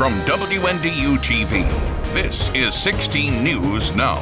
From WNDU TV, this is 16 News Now.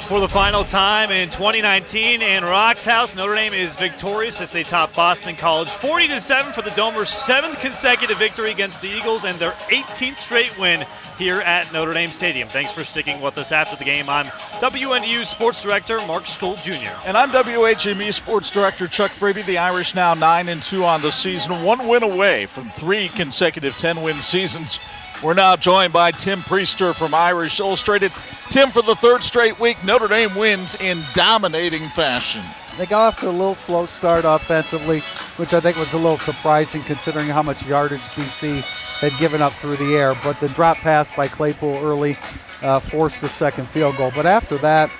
For the final time in 2019 in Rock's House, Notre Dame is victorious as they top Boston College 40-7 for the Domers' 7th consecutive victory against the Eagles and their 18th straight win here at Notre Dame Stadium. Thanks for sticking with us after the game. I'm WNDU Sports Director Mark Skol Jr. And I'm WHME Sports Director Chuck Freeby. The Irish now 9-2 on the season, one win away from 3 consecutive 10-win seasons. We're now joined by Tim Prister from Irish Illustrated. Tim, for the 3rd straight week, Notre Dame wins in dominating fashion. They got off to a little slow start offensively, which I think was a little surprising considering how much yardage BC had given up through the air. But the drop pass by Claypool early forced the second field goal. But after that,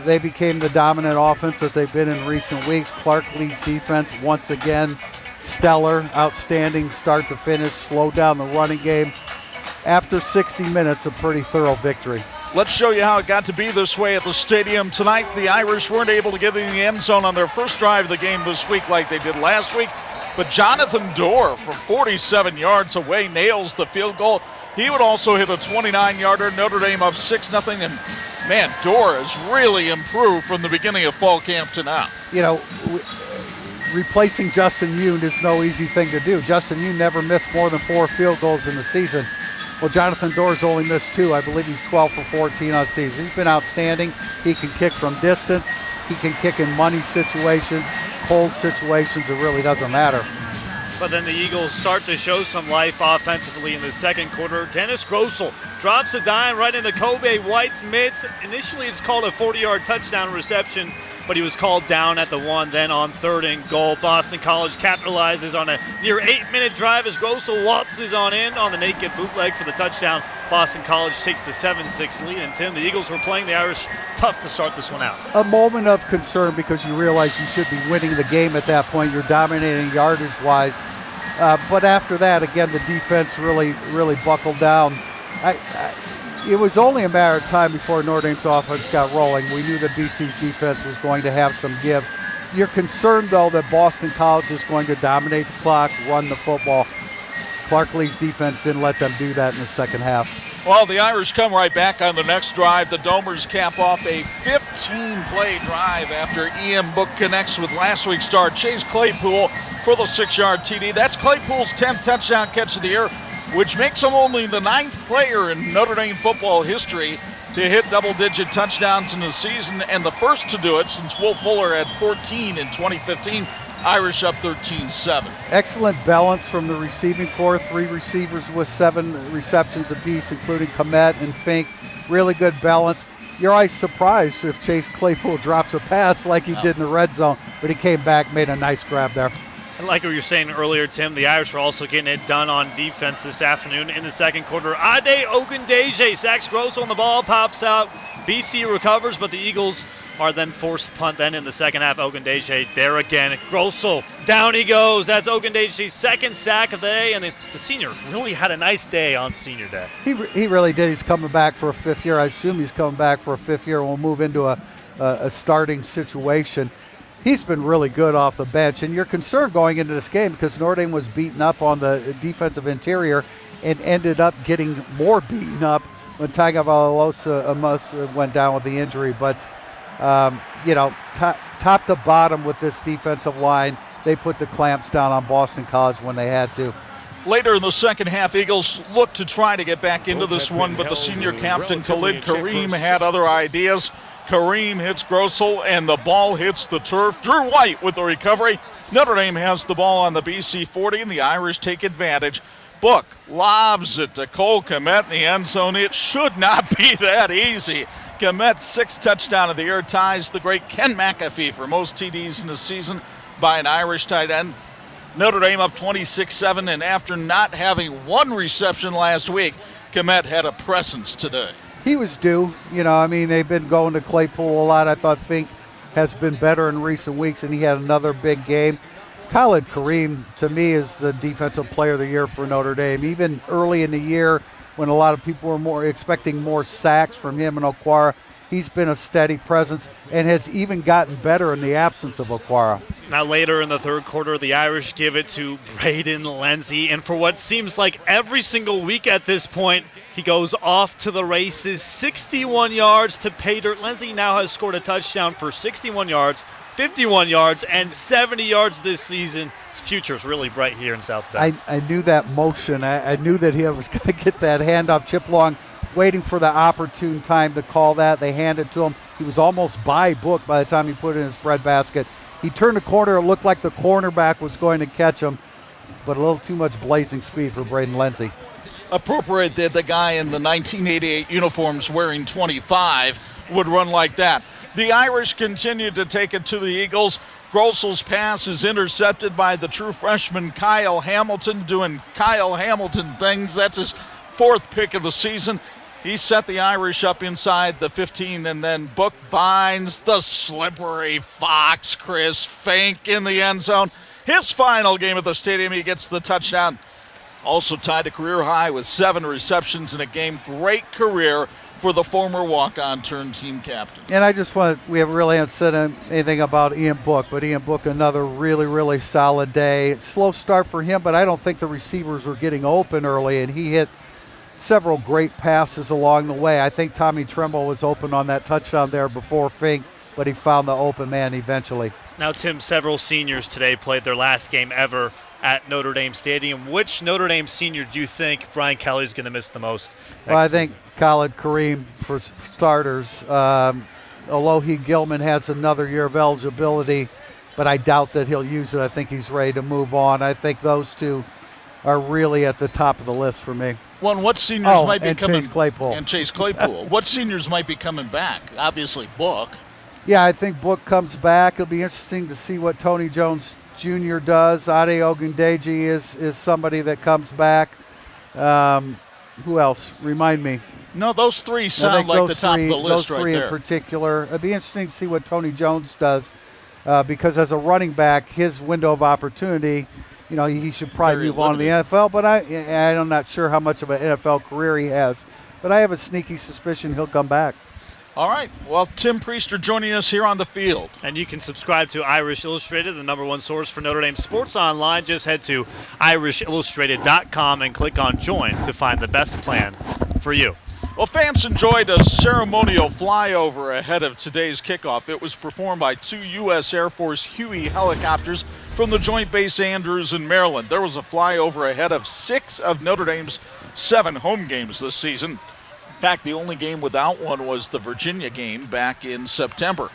they became the dominant offense that they've been in recent weeks. Clark leads defense once again. Stellar, outstanding start to finish, slowed down the running game. After 60 minutes, a pretty thorough victory. Let's show you how it got to be this way at the stadium tonight. The Irish weren't able to get in the end zone on their first drive of the game this week like they did last week, but Jonathan Dorr from 47 yards away nails the field goal. He would also hit a 29-yarder. Notre Dame up 6-0, and man, Dorr has really improved from the beginning of fall camp to now. Replacing Justin Yoon is no easy thing to do. Justin Yoon never missed more than 4 field goals in the season. Well, Jonathan Dorr's only missed 2. I believe he's 12 for 14 on the season. He's been outstanding. He can kick from distance. He can kick in money situations, cold situations. It really doesn't matter. But then the Eagles start to show some life offensively in the second quarter. Dennis Grossel drops a dime right into Kobe White's mitts. Initially, it's called a 40-yard touchdown reception, but he was called down at the 1. Then on 3rd and goal, Boston College capitalizes on a near 8-minute drive as Grossel waltzes on in on the naked bootleg for the touchdown. Boston College takes the 7-6 lead. And Tim, the Eagles were playing the Irish tough to start this one out. A moment of concern because you realize you should be winning the game at that point. You're dominating yardage-wise. But after that, again, the defense really buckled down. It was only a matter of time before Notre Dame's offense got rolling. We knew that BC's defense was going to have some give. You're concerned, though, that Boston College is going to dominate the clock, run the football. Clark Lee's defense didn't let them do that in the second half. Well, the Irish come right back on the next drive. The Domers cap off a 15-play drive after Ian Book connects with last week's star Chase Claypool for the 6-yard TD. That's Claypool's 10th touchdown catch of the year, which makes him only the 9th player in Notre Dame football history to hit double-digit touchdowns in a season, and the first to do it since Will Fuller had 14 in 2015. Irish up 13-7. Excellent balance from the receiving corps. 3 receivers with 7 receptions apiece, including Komet and Fink. Really good balance. You're always surprised if Chase Claypool drops a pass like he did in the red zone, but he came back, made a nice grab there. And like we were saying earlier, Tim, the Irish are also getting it done on defense this afternoon in the second quarter. Ade Ogundeji sacks Grossel and the ball pops out. BC recovers, but the Eagles are then forced to punt then in the second half. Ogundeji there again. Grossel, down he goes. That's Ogundeji's 2nd sack of the day, and the senior really had a nice day on senior day. He really did. He's coming back for a 5th year. I assume he's coming back for a 5th year. We'll move into a starting situation. He's been really good off the bench, and you're concerned going into this game because Notre Dame was beaten up on the defensive and ended up getting more beaten up when Tagovailoa went down with the injury. But, top to bottom with this defensive line, they put the clamps down on Boston College when they had to. Later in the second half, Eagles looked to try to get back into this one, but the senior captain, Khalid Kareem, had other ideas. Kareem hits Grossel, and the ball hits the turf. Drew White with the recovery. Notre Dame has the ball on the BC 40, and the Irish take advantage. Book lobs it to Cole Komet in the end zone. It should not be that easy. Komet's 6th touchdown of the year ties the great Ken McAfee for most TDs in the season by an Irish tight end. Notre Dame up 26-7, and after not having 1 reception last week, Komet had a presence today. He was due. They've been going to Claypool a lot. I thought Fink has been better in recent weeks, and he had another big game. Khalid Kareem, to me, is the defensive player of the year for Notre Dame. Even early in the year when a lot of people were expecting more sacks from him and Okwara, he's been a steady presence and has even gotten better in the absence of Okwara. Now later in the third quarter, the Irish give it to Braden Lenzy, and for what seems like every single week at this point, he goes off to the races, 61 yards to pay dirt. Lenzy now has scored a touchdown for 61 yards, 51 yards, and 70 yards this season. His future is really bright here in South Bend. I knew that motion. I knew that he was going to get that handoff. Chip Long waiting for the opportune time to call that. They handed it to him. He was almost by book by the time he put it in his breadbasket. He turned the corner. It looked like the cornerback was going to catch him, but a little too much blazing speed for Braden Lenzy. Appropriate that the guy in the 1988 uniforms wearing 25 would run like that. The Irish continue to take it to the Eagles. Grossel's pass is intercepted by the true freshman Kyle Hamilton, doing Kyle Hamilton things. That's his fourth pick of the season. He set the Irish up inside the 15, and then Book finds the slippery fox, Chris Fink, in the end zone. His final game at the stadium, he gets the touchdown. Also tied a career high with 7 receptions in a game. Great career for the former walk-on turned team captain. And I just want, we really haven't said anything about Ian Book, but Ian Book, another really, really solid day. Slow start for him, but I don't think the receivers were getting open early, and he hit several great passes along the way. I think Tommy Tremble was open on that touchdown there before Fink, but he found the open man eventually. Now, Tim, several seniors today played their last game ever at Notre Dame Stadium. Which Notre Dame senior do you think Brian Kelly's going to miss the most next Well, I think season? Khalid Kareem for starters. Alohi Gilman has another year of eligibility, but I doubt that he'll use it. I think he's ready to move on. I think those two are really at the top of the list for me. Well, what seniors might be and coming? Chase Claypool. And Chase Claypool. What seniors might be coming back? Obviously, Book. Yeah, I think Book comes back. It'll be interesting to see what Tony Jones Jr. does. Ade Ogundeji is somebody that comes back. Who else? Remind me. No, those three sound like the top of the list those right three there. in particular. It'd be interesting to see what Tony Jones does because as a running back, his window of opportunity, you know, he should probably Very move on to the NFL, but I'm not sure how much of an NFL career he has. But I have a sneaky suspicion he'll come back. All right. Well, Tim Priester joining us here on the field. And you can subscribe to Irish Illustrated, the #1 source for Notre Dame sports online. Just head to irishillustrated.com and click on Join to find the best plan for you. Well, fans enjoyed a ceremonial flyover ahead of today's kickoff. It was performed by 2 U.S. Air Force Huey helicopters from the Joint Base Andrews in Maryland. There was a flyover ahead of 6 of Notre Dame's 7 home games this season. In fact, the only game without one was the Virginia game back in September.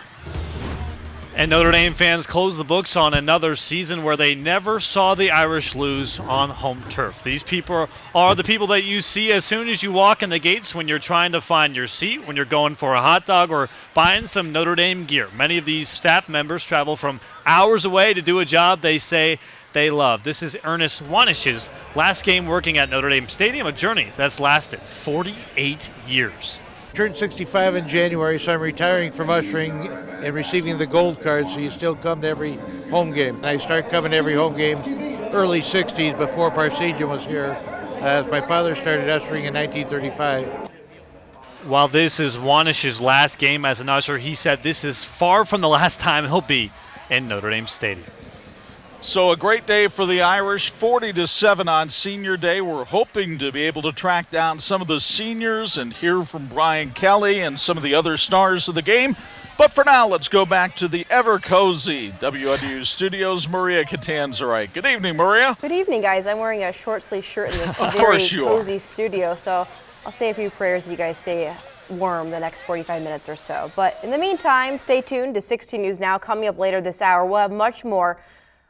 And Notre Dame fans close the books on another season where they never saw the Irish lose on home turf. These people are the people that you see as soon as you walk in the gates when you're trying to find your seat, when you're going for a hot dog or buying some Notre Dame gear. Many of these staff members travel from hours away to do a job they say they love. This is Ernest Wanish's last game working at Notre Dame Stadium, a journey that's lasted 48 years. Turned 65 in January, so I'm retiring from ushering and receiving the gold card, so you still come to every home game. And I start coming to every home game early 60s before Parsegian was here, as my father started ushering in 1935. While this is Wanish's last game as an usher, he said this is far from the last time he'll be in Notre Dame Stadium. So a great day for the Irish, 40-7 on Senior Day. We're hoping to be able to track down some of the seniors and hear from Brian Kelly and some of the other stars of the game. But for now, let's go back to the ever-cozy WNDU studios. Maria Catanzarite. Good evening, Maria. Good evening, guys. I'm wearing a short-sleeve shirt in this Of very course you are. cozy studio, so I'll say a few prayers so you guys stay warm the next 45 minutes or so. But in the meantime, stay tuned to 16 News Now. Coming up later this hour, we'll have much more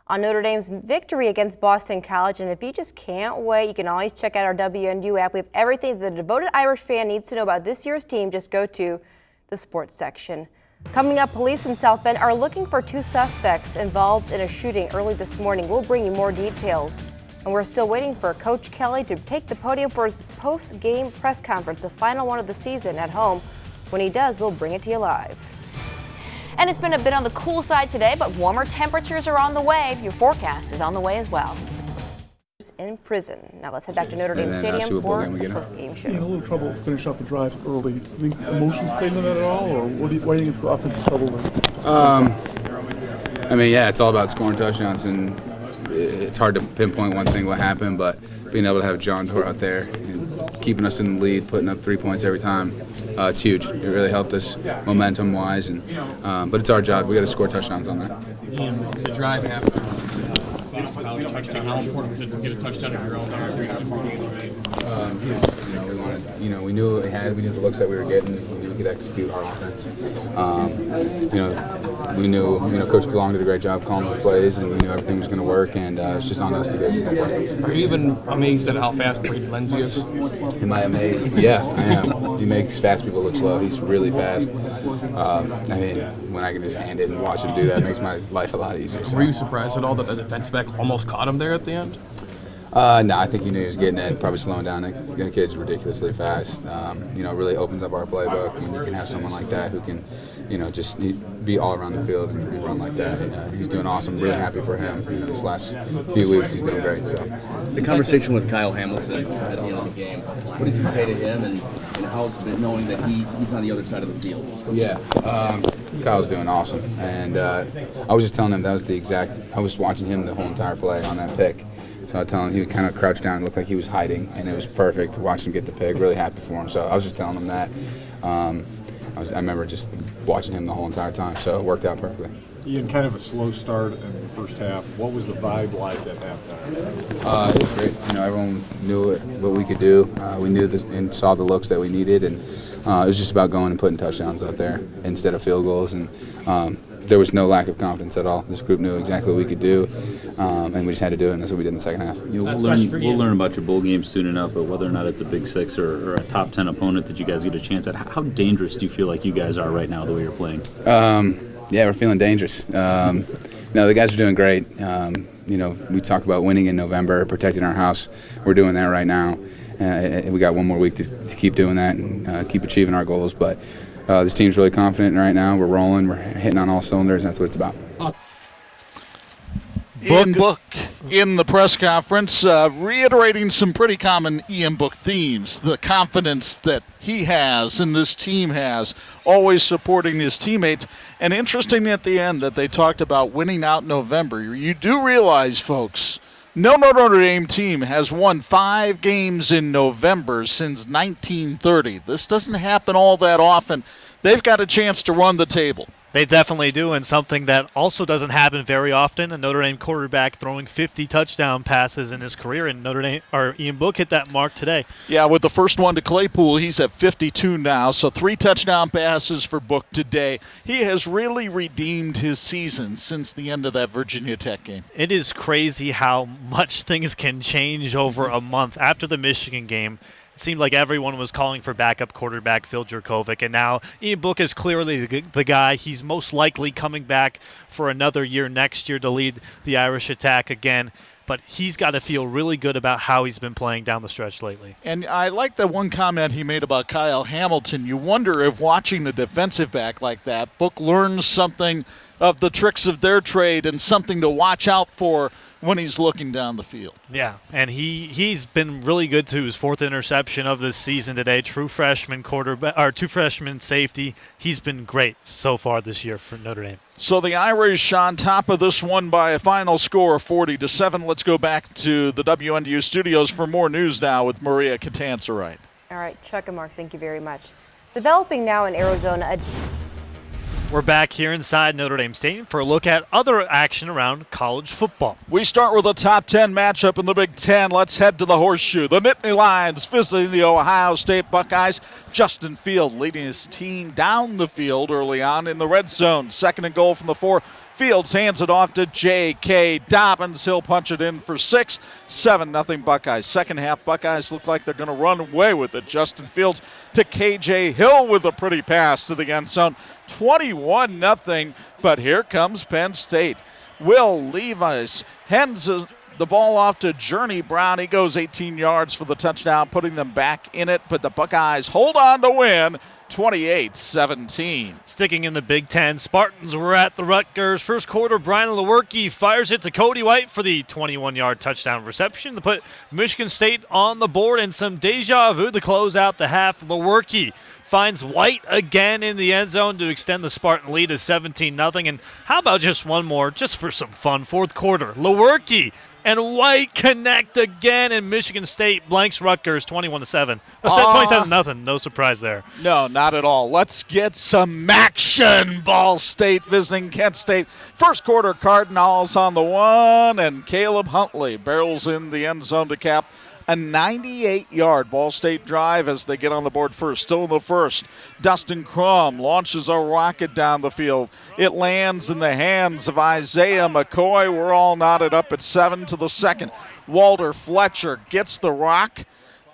on Notre Dame's victory against Boston College. And if you just can't wait, you can always check out our WNDU app. We have everything the devoted Irish fan needs to know about this year's team. Just go to the sports section. Coming up, police in South Bend are looking for 2 suspects involved in a shooting early this morning. We'll bring you more details. And we're still waiting for Coach Kelly to take the podium for his post-game press conference, the final one of the season at home. When he does, we'll bring it to you live. And it's been a bit on the cool side today, but warmer temperatures are on the way. Your forecast is on the way as well. in prison. Now let's head back to Notre Dame Stadium for the post-game show. You had a little trouble finishing off the drive early. Do you think emotions played into that at all, or why do you think it's offensive trouble there? I mean, yeah, it's all about scoring touchdowns, and it's hard to pinpoint one thing what happened, but being able to have John Tor out there and keeping us in the lead, putting up 3 points every time, it's huge. It really helped us momentum-wise, and but it's our job. We got to score touchdowns on that. And the drive after college touchdown, how important was it to get a touchdown of your own there? We knew what we had. We knew the looks that we were getting. We knew we could execute our offense. We knew Coach DeLong did a great job calling the plays, and we knew everything was going to work. And it's just on us to get it. Are you even amazed at how fast Brady Lindsey is? Am I amazed? Yeah, I am. He makes fast people look slow. He's really fast. I mean, when I can just hand it and watch him do that, it makes my life a lot easier. So. Were you surprised at all that the defensive back almost caught him there at the end? No, I think he knew he was getting it, probably slowing down. The kid's ridiculously fast. Really opens up our playbook when you can have someone like that who can, just be all around the field and run like that. He's doing awesome. Really happy for him. This last few weeks, he's doing great. So, the conversation with Kyle Hamilton at the end of the game. What did you say to him, and how's it been knowing that he's on the other side of the field? Yeah, Kyle's doing awesome, and I was just telling him that was the exact. I was watching him the whole entire play on that pick. So I was telling him he would kind of crouch down and looked like he was hiding, and it was perfect to watch him get the pick. Really happy for him. So I was just telling him that. I remember just watching him the whole entire time, so it worked out perfectly. You had kind of a slow start in the first half. What was the vibe like at halftime? It was great. Everyone knew what we could do. We knew this and saw the looks that we needed, and it was just about going and putting touchdowns out there instead of field goals. And there was no lack of confidence at all. This group knew exactly what we could do, and we just had to do it, and that's what we did in the second half. We'll learn about your bowl game soon enough, but whether or not it's a Big Six or a top 10 opponent that you guys get a chance at, how dangerous do you feel like you guys are right now the way you're playing? Yeah, we're feeling dangerous. The guys are doing great. We talk about winning in November, protecting our house. We're doing that right now. We got one more week to keep doing that and keep achieving our goals, but this team's really confident right now. We're rolling. We're hitting on all cylinders, and that's what it's about. Ian Book in the press conference, reiterating some pretty common Ian Book themes. The confidence that he has and this team has, always supporting his teammates. And interesting at the end that they talked about winning out in November. You do realize, folks, no Notre Dame team has won 5 games in November since 1930. This doesn't happen all that often. They've got a chance to run the table. They definitely do, and something that also doesn't happen very often. A Notre Dame quarterback throwing 50 touchdown passes in his career, and Ian Book hit that mark today. Yeah, with the first one to Claypool, he's at 52 now, so 3 touchdown passes for Book today. He has really redeemed his season since the end of that Virginia Tech game. It is crazy how much things can change over a month. After the Michigan game, it seemed like everyone was calling for backup quarterback Phil Jurkovec, and now Ian Book is clearly the guy. He's most likely coming back for another year next year to lead the Irish attack again, but he's got to feel really good about how he's been playing down the stretch lately. And I like that one comment he made about Kyle Hamilton. You wonder if watching a defensive back like that, Book learns something of the tricks of their trade and something to watch out for when he's looking down the field. Yeah, and he's been really good to his 4th interception of this season today. True freshman safety. He's been great so far this year for Notre Dame. So the Irish on top of this one by a final score of 40-7. Let's go back to the WNDU studios for more news now with Maria Catanzarite. All right, Chuck and Mark, thank you very much. Developing now in Arizona. We're back here inside Notre Dame Stadium for a look at other action around college football. We start with a top 10 matchup in the Big Ten. Let's head to the Horseshoe. The Nittany Lions visiting the Ohio State Buckeyes. Justin Field leading his team down the field early on in the red zone. 2nd and goal from the 4. Fields hands it off to J.K. Dobbins. He'll punch it in for 6. 7-0 Buckeyes. Second half, Buckeyes look like they're going to run away with it. Justin Fields to K.J. Hill with a pretty pass to the end zone. 21-0, but here comes Penn State. Will Levis hands the ball off to Journey Brown. He goes 18 yards for the touchdown, putting them back in it. But the Buckeyes hold on to win 28-17. Sticking in the Big Ten, Spartans were at the Rutgers. First quarter, Brian Lewerke fires it to Cody White for the 21-yard touchdown reception to put Michigan State on the board, and some deja vu to close out the half. Lewerke finds White again in the end zone to extend the Spartan lead to 17-0. And how about just one more, just for some fun, fourth quarter. Lewerke and White connect again, and Michigan State blanks Rutgers 21-7. 27-0. No surprise there. No, not at all. Let's get some action. Ball State visiting Kent State. First quarter, Cardinals on the one, and Caleb Huntley barrels in the end zone to cap a 98-yard Ball State drive as they get on the board first. Still in the first, Dustin Crum launches a rocket down the field. It lands in the hands of Isaiah McCoy. We're all knotted up at 7 to the second. Walter Fletcher gets the rock.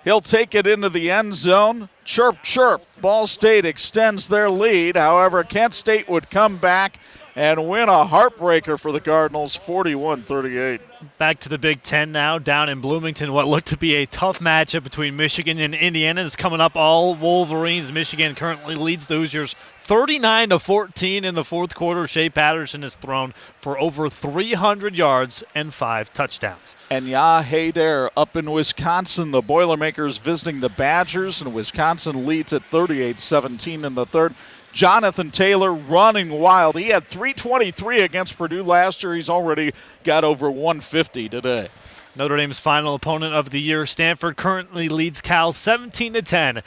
He'll take it into the end zone. Chirp, chirp. Ball State extends their lead. However, Kent State would come back and win a heartbreaker for the Cardinals, 41-38. Back to the Big Ten now, down in Bloomington. What looked to be a tough matchup between Michigan and Indiana is coming up, all Wolverines. Michigan currently leads the Hoosiers 39-14 in the fourth quarter. Shea Patterson is thrown for over 300 yards and 5 touchdowns. And hey there, up in Wisconsin, the Boilermakers visiting the Badgers, and Wisconsin leads at 38-17 in the third. Jonathan Taylor running wild. He had 323 against Purdue last year. He's already got over 150 today. Notre Dame's final opponent of the year, Stanford, currently leads Cal 17-10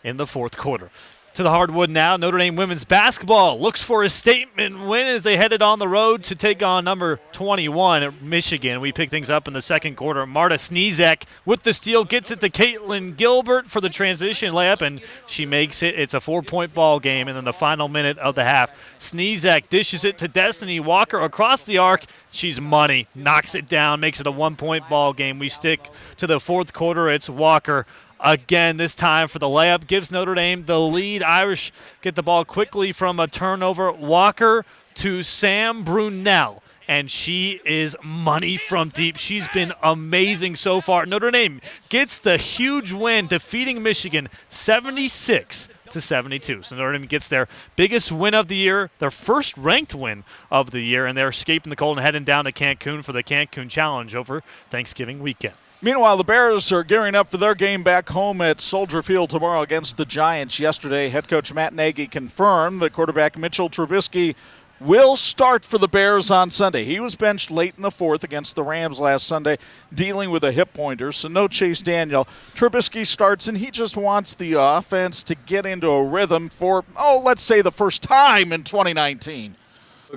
in the fourth quarter. To the hardwood now, Notre Dame women's basketball looks for a statement win as they headed on the road to take on number 21 at Michigan. We pick things up in the second quarter. Marta Sniezek with the steal gets it to Caitlin Gilbert for the transition layup, and she makes it. It's a 4-point ball game, and then the final minute of the half, Sniezek dishes it to Destiny Walker across the arc. She's money, knocks it down, makes it a 1-point ball game. We stick to the fourth quarter. It's Walker again, this time for the layup, gives Notre Dame the lead. Irish get the ball quickly from a turnover. Walker to Sam Brunell, and she is money from deep. She's been amazing so far. Notre Dame gets the huge win, defeating Michigan 76-72. So Notre Dame gets their biggest win of the year, their first ranked win of the year, and they're escaping the cold and heading down to Cancun for the Cancun Challenge over Thanksgiving weekend. Meanwhile, the Bears are gearing up for their game back home at Soldier Field tomorrow against the Giants. Yesterday, head coach Matt Nagy confirmed that quarterback Mitchell Trubisky will start for the Bears on Sunday. He was benched late in the fourth against the Rams last Sunday, dealing with a hip pointer, so no Chase Daniel. Trubisky starts, and he just wants the offense to get into a rhythm for, let's say the first time in 2019.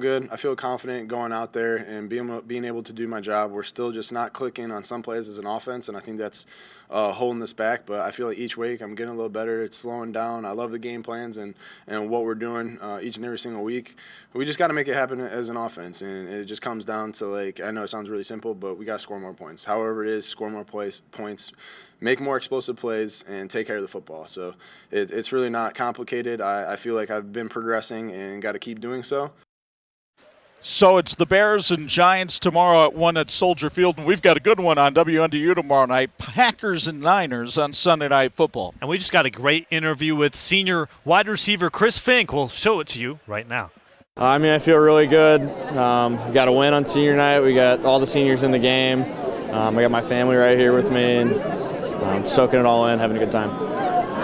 Good. I feel confident going out there and being able to do my job. We're still just not clicking on some plays as an offense, and I think that's holding us back. But I feel like each week I'm getting a little better. It's slowing down. I love the game plans and what we're doing each and every single week. We just got to make it happen as an offense, and it just comes down to, I know it sounds really simple, but we got to score more points. However it is, score more points, make more explosive plays, and take care of the football. So it's really not complicated. I feel like I've been progressing and got to keep doing so. So it's the Bears and Giants tomorrow at 1 at Soldier Field, and we've got a good one on WNDU tomorrow night, Packers and Niners on Sunday Night Football. And we just got a great interview with senior wide receiver Chris Fink. We'll show it to you right now. I feel really good. We got a win on senior night. We got all the seniors in the game. I got my family right here with me, and I'm soaking it all in, having a good time.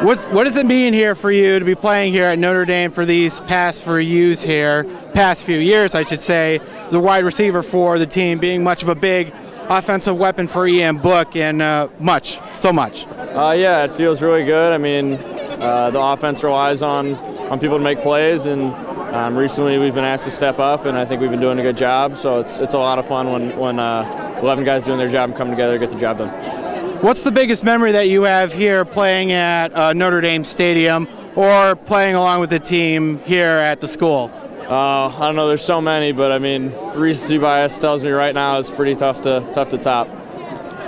What does it mean here for you to be playing here at Notre Dame for these past few years, I should say, as a wide receiver for the team, being much of a big offensive weapon for Ian Book and so much? Yeah, it feels really good. The offense relies on people to make plays, and recently we've been asked to step up, and I think we've been doing a good job. So it's a lot of fun when 11 guys doing their job and coming together to get the job done. What's the biggest memory that you have here playing at Notre Dame Stadium or playing along with the team here at the school? I don't know. There's so many, but recency bias tells me right now it's pretty tough to top.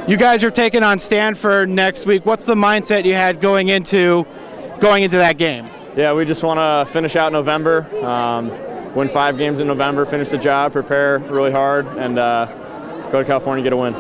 You guys are taking on Stanford next week. What's the mindset you had going into that game? Yeah, we just want to finish out November, win 5 games in November, finish the job, prepare really hard, and go to California and get a win.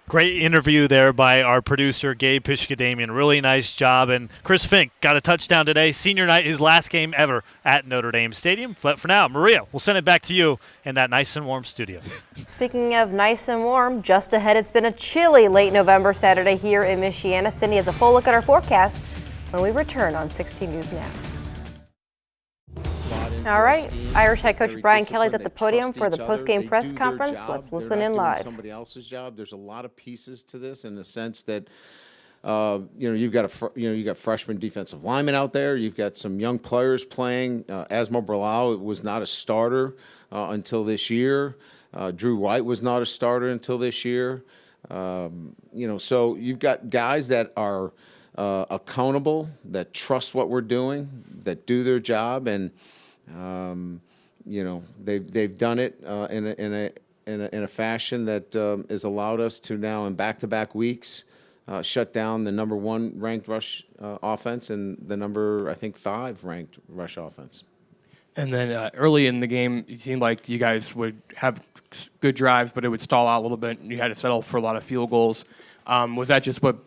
Great interview there by our producer, Gabe Pishkadamian. Really nice job. And Chris Fink got a touchdown today. Senior night, his last game ever at Notre Dame Stadium. But for now, Maria, we'll send it back to you in that nice and warm studio. Speaking of nice and warm, just ahead, it's been a chilly late November Saturday here in Michiana. Cindy has a full look at our forecast when we return on 16 News Now. All right, Irish head coach Brian Kelly's at the podium for the post-game press conference. Let's listen in live. Somebody else's job. There's a lot of pieces to this in the sense that you've got freshman defensive linemen out there. You've got some young players playing. Asmo Berlau was not a starter until this year. Drew White was not a starter until this year. So you've got guys that are accountable, that trust what we're doing, that do their job, and they've done it in a fashion that has allowed us to now in back-to-back weeks shut down the number 1 ranked rush offense and the number, I think, 5 ranked rush offense. And then early in the game, it seemed like you guys would have good drives, but it would stall out a little bit, and you had to settle for a lot of field goals. Was that just what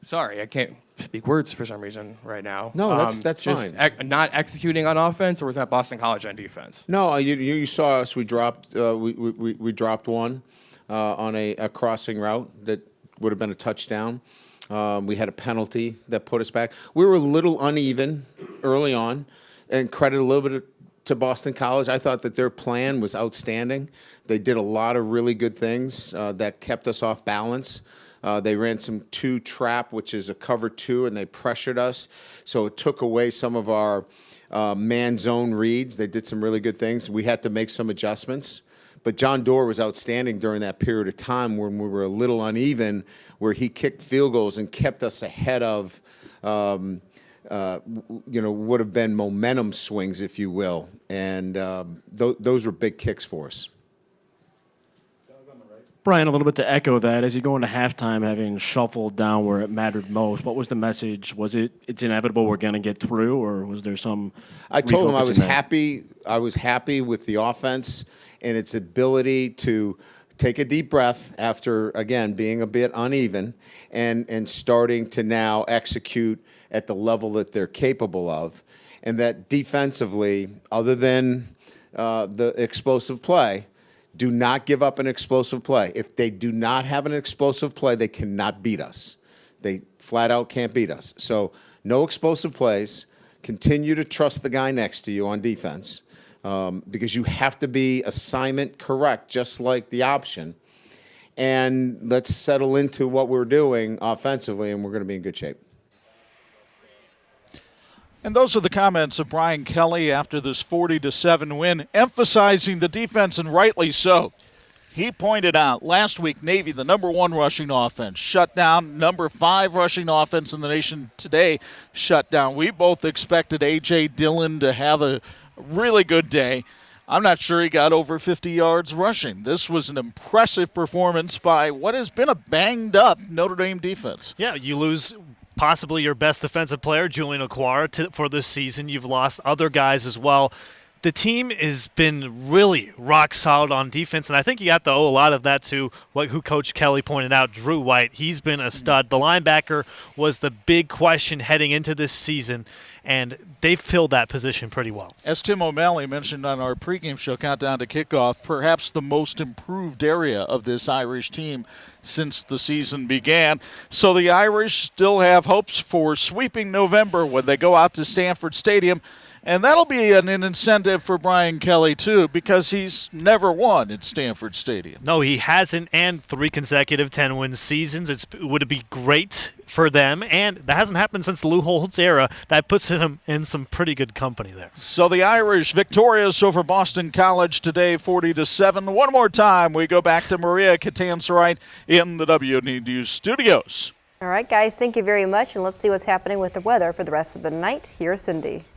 sorry, I can't speak words for some reason right now. No, that's fine. Not executing on offense, or was that Boston College on defense? No, you saw us. We dropped we dropped one on a crossing route that would have been a touchdown. We had a penalty that put us back. We were a little uneven early on, and credit a little bit to Boston College. I thought that their plan was outstanding. They did a lot of really good things that kept us off balance. They ran some 2 trap, which is a cover 2, and they pressured us. So it took away some of our man zone reads. They did some really good things. We had to make some adjustments. But John Doerr was outstanding during that period of time when we were a little uneven, where he kicked field goals and kept us ahead of, would have been momentum swings, if you will. And those were big kicks for us. Brian, a little bit to echo that, as you go into halftime having shuffled down where it mattered most, what was the message? Was it's inevitable we're going to get through, or was there some I told him I was happy. I was happy with the offense and its ability to take a deep breath after, again, being a bit uneven and starting to now execute at the level that they're capable of. And that defensively, other than the explosive play, do not give up an explosive play. If they do not have an explosive play, they cannot beat us. They flat out can't beat us. So no explosive plays. Continue to trust the guy next to you on defense because you have to be assignment correct, just like the option. And let's settle into what we're doing offensively, and we're going to be in good shape. And those are the comments of Brian Kelly after this 40-7 win, emphasizing the defense, and rightly so. He pointed out last week Navy, the number 1 rushing offense, shut down. Number 5 rushing offense in the nation today, shut down. We both expected A.J. Dillon to have a really good day. I'm not sure he got over 50 yards rushing. This was an impressive performance by what has been a banged-up Notre Dame defense. Yeah, you lose possibly your best defensive player, Julian Okwara, for this season. You've lost other guys as well. The team has been really rock solid on defense, and I think you have to owe a lot of that to who Coach Kelly pointed out, Drew White. He's been a stud. The linebacker was the big question heading into this season, and they've filled that position pretty well. As Tim O'Malley mentioned on our pregame show, Countdown to Kickoff, perhaps the most improved area of this Irish team since the season began. So the Irish still have hopes for sweeping November when they go out to Stanford Stadium. And that'll be an incentive for Brian Kelly, too, because he's never won at Stanford Stadium. No, he hasn't, and 3 consecutive 10-win seasons. Would it be great for them? And that hasn't happened since Lou Holtz era. That puts him in some pretty good company there. So the Irish victorious over Boston College today, 40-7. One more time, we go back to Maria Catanzarite in the WNDU studios. All right, guys, thank you very much, and let's see what's happening with the weather for the rest of the night. Here's Cindy.